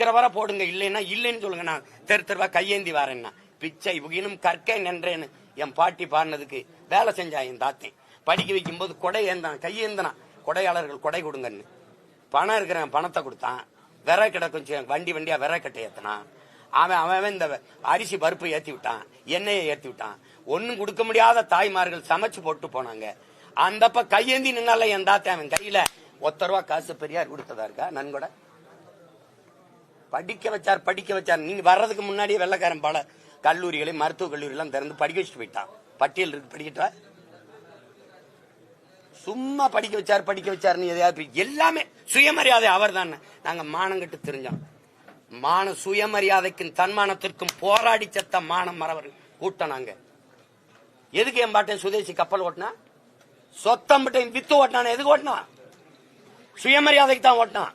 வர போடுங்க, இல்லைன்னா இல்லைன்னு சொல்லுங்க. நான் தெருவா கையேந்தி வரேன்னா பிச்சை புகினும் கற்கை நின்றேன்னு என் பாட்டி பாடினதுக்கு வேலை செஞ்சா என் தாத்தேன். படிக்க வைக்கும் போது கொடை ஏந்தான், கையேந்தனா கொடையாளர்கள் கொடை கொடுங்கன்னு. பணம் இருக்கிறவன் பணத்தை கொடுத்தான், விரை கிட்ட கொஞ்சம் வண்டி வண்டியா விரை கட்டை ஏத்தினான். அவன் இந்த அரிசி பருப்பு ஏத்தி விட்டான், எண்ணெயை ஏத்தி விட்டான். ஒன்னும் கொடுக்க முடியாத தாய்மார்கள் சமைச்சு போட்டு போனாங்க. அந்தப்ப கையேந்தி நின்னால என் தாத்தேன் அவன் கையில ₹1 காசு பெரியார் கொடுத்ததா இருக்கா? நன்கொட படிக்க வச்சார். நீங்க வர்றதுக்கு முன்னாடியே வெள்ளக்காரன் பல கல்லூரிகளை மருத்துவ கல்லூரி எல்லாம் திறந்து படிக்க வச்சுட்டு போயிட்டான். பட்டியல் இருக்கு, படிக்கிட்டா சும்மா படிக்க வச்சாருன்னு எதையாவது எல்லாமே சுயமரியாதை அவர் தான். நாங்க மானங்கட்டு தெரிஞ்சோம். சுயமரியாதைக்கும் தன்மானத்திற்கும் போராடி செத்த மானம் மறவர் கூட்டம் நாங்க. எதுக்கு என் பாட்டேன் சுதேசி கப்பல் ஓட்டினா? சொத்தம் வித்து ஓட்டினான். எதுக்கு ஓட்டினா? சுயமரியாதைக்கு தான் ஓட்டினான்.